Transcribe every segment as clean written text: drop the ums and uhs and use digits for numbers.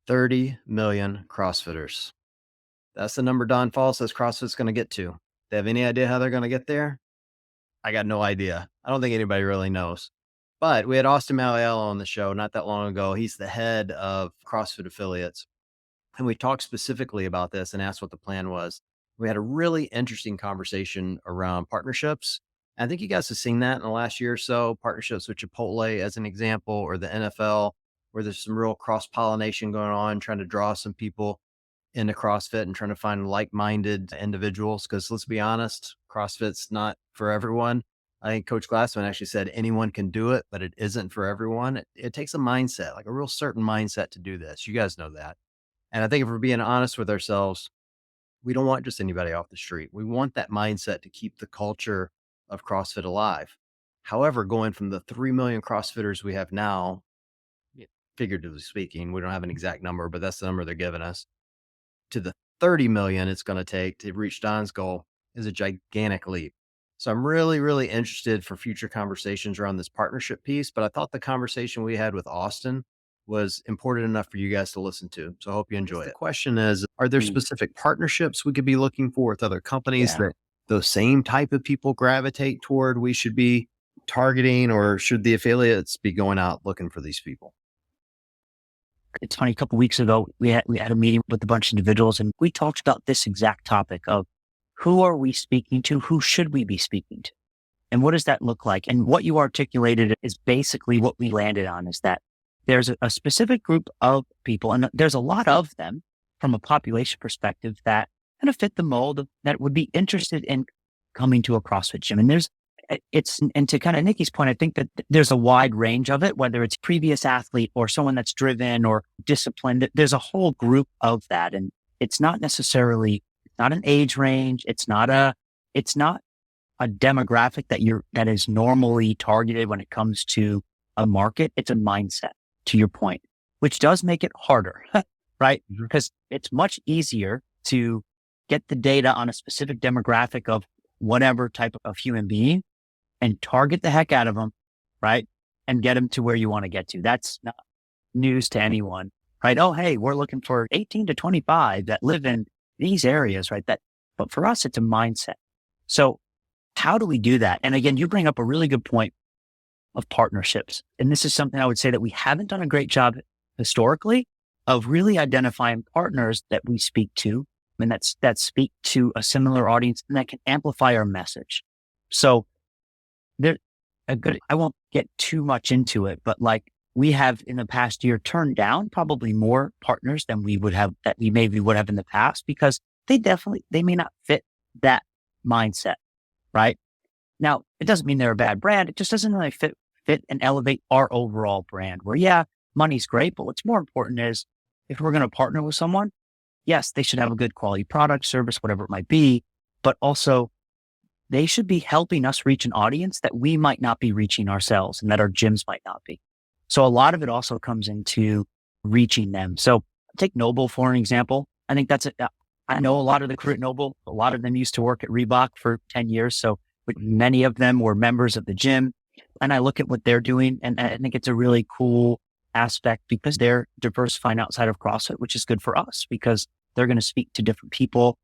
30 million CrossFitters. That's the number Don Fall says CrossFit's going to get to. They have any idea how they're going to get there? I got no idea. I don't think anybody really knows. But we had Austin Malleolo on the show not that long ago. He's the head of CrossFit affiliates. And we talked specifically about this and asked what the plan was. We had a really interesting conversation around partnerships. I think you guys have seen that in the last year or so, partnerships with Chipotle as an example, or the NFL, where there's some real cross pollination going on, trying to draw some people into CrossFit and trying to find like-minded individuals. Because let's be honest, CrossFit's not for everyone. I think Coach Glassman actually said anyone can do it, but it isn't for everyone. It takes a mindset, like a real certain mindset to do this. You guys know that. And I think if we're being honest with ourselves, we don't want just anybody off the street. We want that mindset to keep the culture of CrossFit alive. However, going from the 3 million CrossFitters we have now, figuratively speaking, we don't have an exact number, but that's the number they're giving us, to the 30 million it's going to take to reach Don's goal is a gigantic leap. So I'm really, really interested for future conversations around this partnership piece. But I thought the conversation we had with Austin was important enough for you guys to listen to. So I hope you enjoy it. The question is, are there specific partnerships we could be looking for with other companies that those same type of people gravitate toward we should be targeting, or should the affiliates be going out looking for these people? It's funny, a couple of weeks ago, we had a meeting with a bunch of individuals, and we talked about this exact topic of who are we speaking to? Who should we be speaking to? And what does that look like? And what you articulated is basically what we landed on, is that there's a specific group of people, and there's a lot of them from a population perspective that kind of fit the mold that would be interested in coming to a CrossFit gym. And and to kind of Nikki's point, I think that there's a wide range of it, whether it's previous athlete or someone that's driven or disciplined. There's a whole group of that. And it's not necessarily, not an age range. It's not a demographic that is normally targeted when it comes to a market. It's a mindset, to your point, which does make it harder, right? Because it's much easier to get the data on a specific demographic of whatever type of human being and target the heck out of them, right? And get them to where you want to get to. That's not news to anyone, right? Oh, hey, we're looking for 18 to 25 that live in these areas, right? But for us, it's a mindset. So how do we do that? And again, you bring up a really good point of partnerships. And this is something I would say that we haven't done a great job historically of really identifying partners that we speak to, and that speak to a similar audience and that can amplify our message. So I won't get too much into it, but like we have in the past year turned down probably more partners than we maybe would have in the past, because they may not fit that mindset, right? Now, it doesn't mean they're a bad brand. It just doesn't really fit and elevate our overall brand, where money's great, but what's more important is if we're going to partner with someone, yes, they should have a good quality product, service, whatever it might be, but also they should be helping us reach an audience that we might not be reaching ourselves and that our gyms might not be. So a lot of it also comes into reaching them. So take Noble for an example. I think I know a lot of the crew at Noble. A lot of them used to work at Reebok for 10 years. So many of them were members of the gym. And I look at what they're doing, and I think it's a really cool aspect because they're diversifying outside of CrossFit, which is good for us because they're going to speak to different people.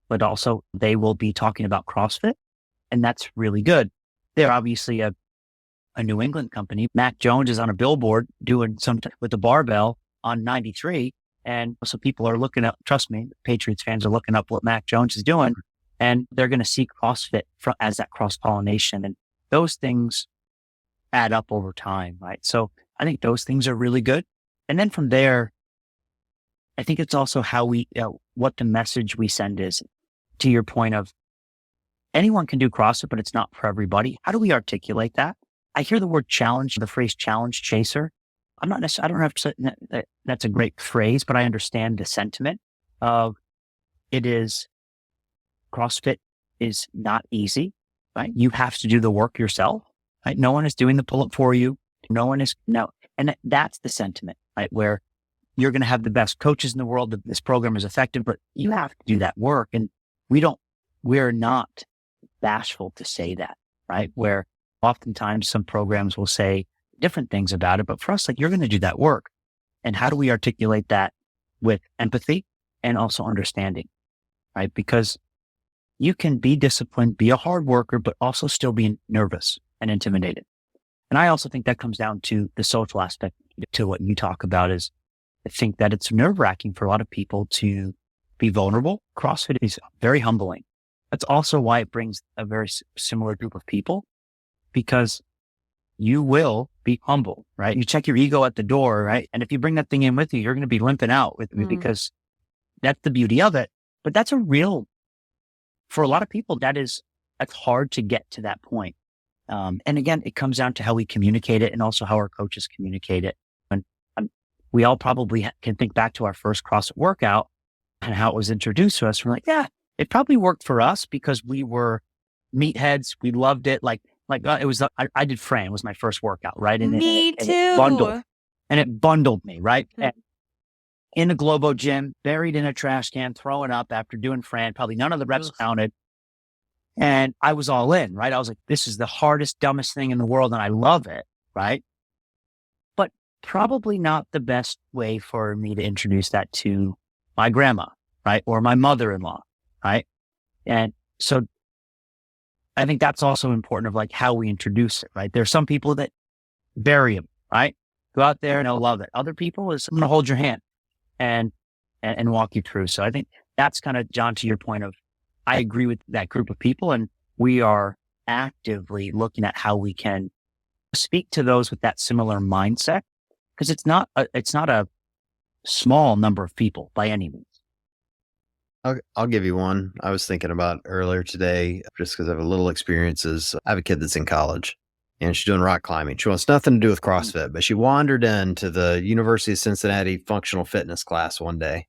But also they will be talking about CrossFit, and that's really good. They're obviously a New England company. Mac Jones is on a billboard doing something with the barbell on 93. And so people are looking up, trust me, Patriots fans are looking up what Mac Jones is doing, and they're going to see CrossFit as that cross-pollination. And those things add up over time, right? So I think those things are really good. And then from there, I think it's also how what the message we send is. To your point of anyone can do CrossFit, but it's not for everybody. How do we articulate that? I hear the word challenge, the phrase challenge chaser. I don't have to say that's a great phrase, but I understand the sentiment of CrossFit is not easy, right? You have to do the work yourself, right? No one is doing the pull-up for you. And that's the sentiment, right? Where you're going to have the best coaches in the world. That this program is effective, but you have to do that work. And we're not bashful to say that, right? Where oftentimes some programs will say different things about it, but for us, like, you're going to do that work. And how do we articulate that with empathy and also understanding, right? Because you can be disciplined, be a hard worker, but also still be nervous and intimidated. And I also think that comes down to the social aspect to what you talk about is I think that it's nerve wracking for a lot of people to be vulnerable. CrossFit is very humbling. That's also why it brings a very similar group of people, because you will be humble, right? You check your ego at the door, right? And if you bring that thing in with you, you're going to be limping out with you because that's the beauty of it. But that's for a lot of people, that's hard to get to that point. And again, it comes down to how we communicate it and also how our coaches communicate it. And we all probably can think back to our first CrossFit workout and how it was introduced to us. We're like, yeah, it probably worked for us because we were meatheads. We loved it. It was, I did Fran, was my first workout, right? And Me and too. it bundled me, right? And in a Globo gym, buried in a trash can, throwing up after doing Fran, probably none of the reps counted. And I was all in, right? I was like, this is the hardest, dumbest thing in the world. And I love it, right? But probably not the best way for me to introduce that to my grandma, right? Or my mother-in-law, right? And so I think that's also important of like how we introduce it, right? There's some people that bury them, right? Go out there and they'll love it. Other people is I'm going to hold your hand and walk you through. So I think that's kind of, John, to your point of, I agree with that group of people, and we are actively looking at how we can speak to those with that similar mindset, because it's not a small number of people by any means. I'll give you one I was thinking about earlier today, just because I have a little experiences. I have a kid that's in college and she's doing rock climbing. She wants nothing to do with CrossFit, but she wandered into the University of Cincinnati functional fitness class one day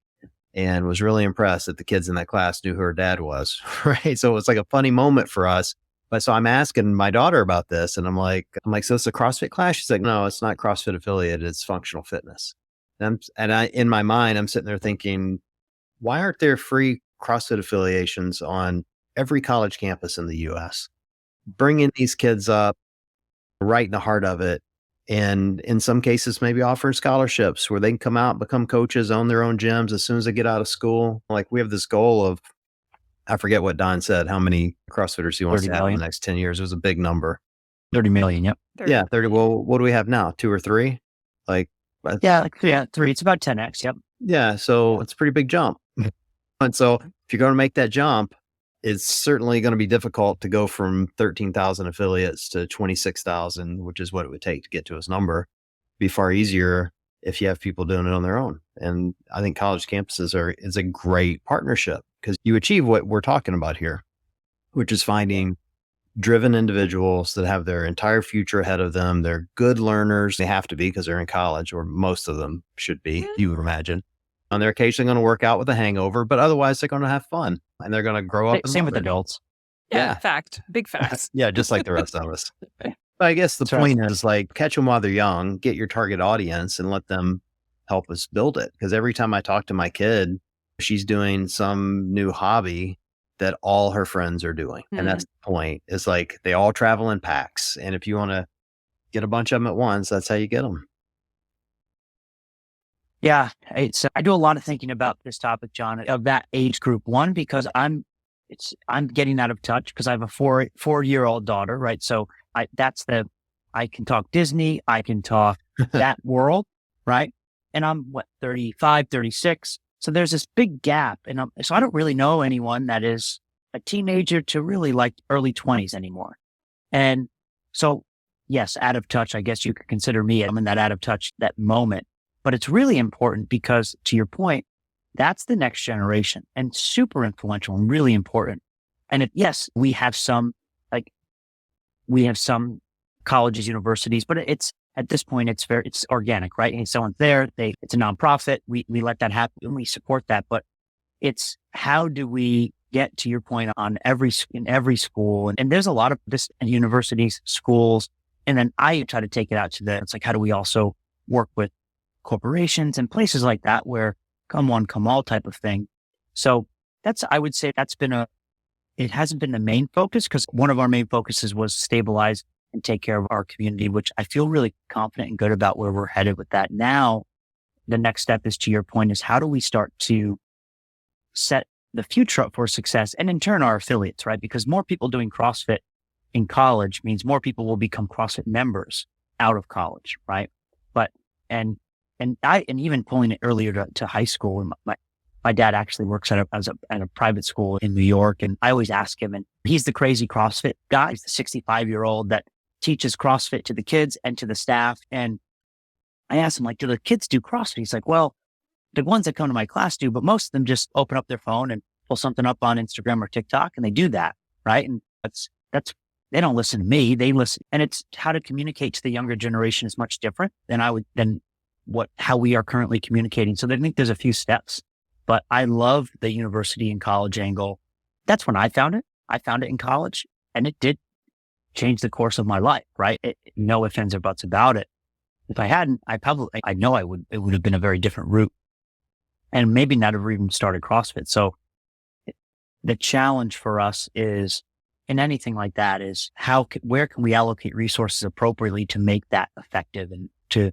and was really impressed that the kids in that class knew who her dad was. Right. So it was like a funny moment for us. But so I'm asking my daughter about this and I'm like, so it's a CrossFit class? She's like, no, it's not CrossFit affiliated. It's functional fitness. In my mind, I'm sitting there thinking, why aren't there free CrossFit affiliations on every college campus in the US? Bringing these kids up right in the heart of it. And in some cases, maybe offering scholarships where they can come out, become coaches, own their own gyms as soon as they get out of school. Like we have this goal of, I forget what Don said, how many CrossFitters he wants to have in the next 10 years. It was a big number. 30 million. Yep. 30. Yeah. 30. Well, what do we have now? 2 or 3? Three. It's about 10x. Yep. Yeah. So it's a pretty big jump. And so if you're going to make that jump, it's certainly going to be difficult to go from 13,000 affiliates to 26,000, which is what it would take to get to his number. It'd be far easier if you have people doing it on their own. And I think college campuses is a great partnership because you achieve what we're talking about here, which is finding driven individuals that have their entire future ahead of them. They're good learners. They have to be because they're in college, or most of them should be, you would imagine. And they're occasionally going to work out with a hangover, but otherwise they're going to have fun and they're going to grow up. Same with adults. Yeah. Fact. Big facts. Yeah. Just like the rest of us. But I guess the point is like catch them while they're young, get your target audience and let them help us build it. Because every time I talk to my kid, she's doing some new hobby that all her friends are doing. And that's the point. It's like they all travel in packs. And if you want to get a bunch of them at once, that's how you get them. Yeah. I do a lot of thinking about this topic, John, of that age group. One, because I'm getting out of touch because I have a 4-year-old daughter, right? So I can talk Disney, I can talk that world, right? And I'm 35, 36. So there's this big gap. And so I don't really know anyone that is a teenager to really like early 20s anymore. And so, yes, out of touch, I guess you could consider me. I'm in that out of touch, that moment. But it's really important because, to your point, that's the next generation and super influential and really important. And yes, we have some colleges, universities, but it's at this point, it's organic, right? And someone's there, it's a nonprofit. We let that happen and we support that. But it's how do we get, to your point, in every school? And there's a lot of this in universities, schools. And then I try to take it out to it's like, how do we also work with corporations and places like that where come one, come all type of thing. So I would say it hasn't been the main focus because one of our main focuses was stabilize and take care of our community, which I feel really confident and good about where we're headed with that. Now the next step is, to your point, is how do we start to set the future up for success, and in turn our affiliates, right? Because more people doing CrossFit in college means more people will become CrossFit members out of college, right? But and even pulling it earlier to high school. And my dad actually works at a private school in New York, and I always ask him, and he's the crazy CrossFit guy. He's the 65-year-old that teaches CrossFit to the kids and to the staff. And I asked him, like, do the kids do CrossFit? He's like, well, the ones that come to my class do, but most of them just open up their phone and pull something up on Instagram or TikTok, and they do that, right? And that's they don't listen to me. They listen, and it's how to communicate to the younger generation is much different than how we are currently communicating. So I think there's a few steps, but I love the university and college angle. That's when I found it. I found it in college, and it did change the course of my life, right? No ifs, ands, or buts about it. If I hadn't, I know it would have been a very different route, and maybe not have even started CrossFit. So the challenge for us is, in anything like that, is where can we allocate resources appropriately to make that effective? And to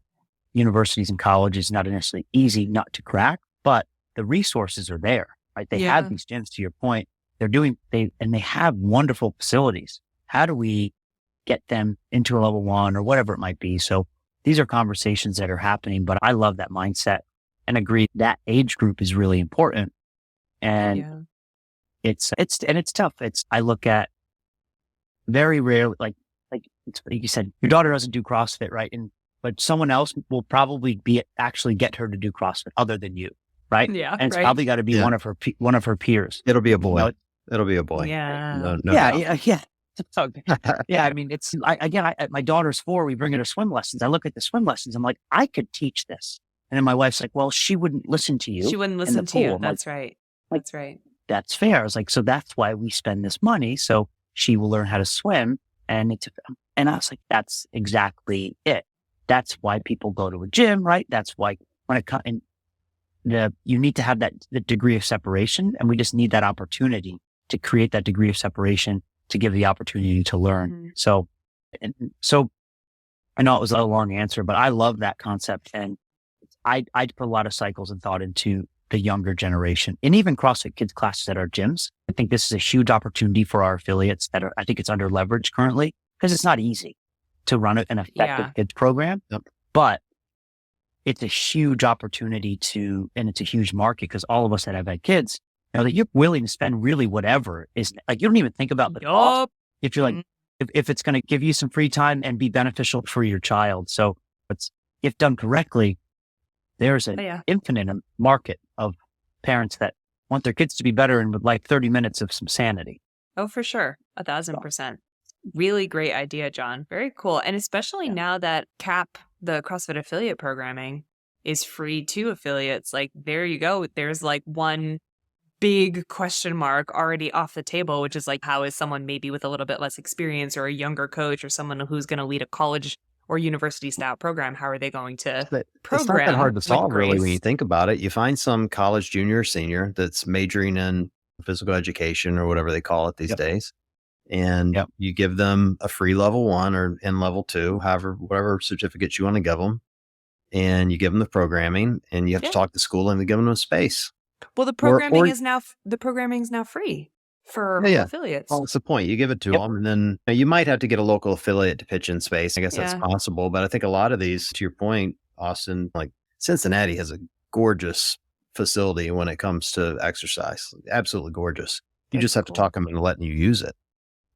universities and colleges, not necessarily easy not to crack, but the resources are there, right? They have these gyms, to your point. They have wonderful facilities. How do we get them into a level 1 or whatever it might be? So these are conversations that are happening, but I love that mindset and agree that age group is really important. And it's tough. I look at very rarely, like you said, your daughter doesn't do CrossFit, right? But someone else will probably actually get her to do CrossFit other than you, right? Yeah. And it's probably got to be one of her peers. It'll be a boy. You know, It'll be a boy. Yeah. No doubt. Yeah. Yeah. I mean, my daughter's 4. We bring her to swim lessons. I look at the swim lessons. I'm like, I could teach this. And then my wife's like, well, she wouldn't listen to you. She wouldn't listen to you. That's right. That's right. That's fair. I was like, so that's why we spend this money. So she will learn how to swim. And I was like, that's exactly it. That's why people go to a gym, right? That's why you need to have the degree of separation. And we just need that opportunity to create that degree of separation, to give the opportunity to learn. Mm-hmm. So I know it was a long answer, but I love that concept. And I put a lot of cycles and thought into the younger generation, and even CrossFit kids classes at our gyms. I think this is a huge opportunity for our affiliates I think it's under leveraged currently, because it's not easy to run an effective kids program, but it's a huge opportunity and it's a huge market, because all of us that have had kids, that you're willing to spend really whatever is, like, you don't even think about the cost if you're like, if it's going to give you some free time and be beneficial for your child. So if done correctly, there's an infinite market of parents that want their kids to be better and would like 30 minutes of some sanity. Oh, for sure. 1,000%. Really great idea, John. Very cool. And especially now that CAP, the CrossFit affiliate programming, is free to affiliates, like, there you go. There's like one big question mark already off the table, which is like, how is someone maybe with a little bit less experience, or a younger coach, or someone who's going to lead a college or university style program, how are they going to program? It's not that hard to solve, really, when you think about it. You find some college junior or senior that's majoring in physical education or whatever they call it these days. And you give them a free level 1 or in level 2, whatever certificates you want to give them. And you give them the programming, and you have to talk to school and give them a space. Well, the programming is now free for affiliates. Well, that's the point. You give it to them, and then you might have to get a local affiliate to pitch in space. I guess that's possible. But I think a lot of these, to your point, Austin, like Cincinnati has a gorgeous facility when it comes to exercise. Absolutely gorgeous. You just have to talk them into letting you use it.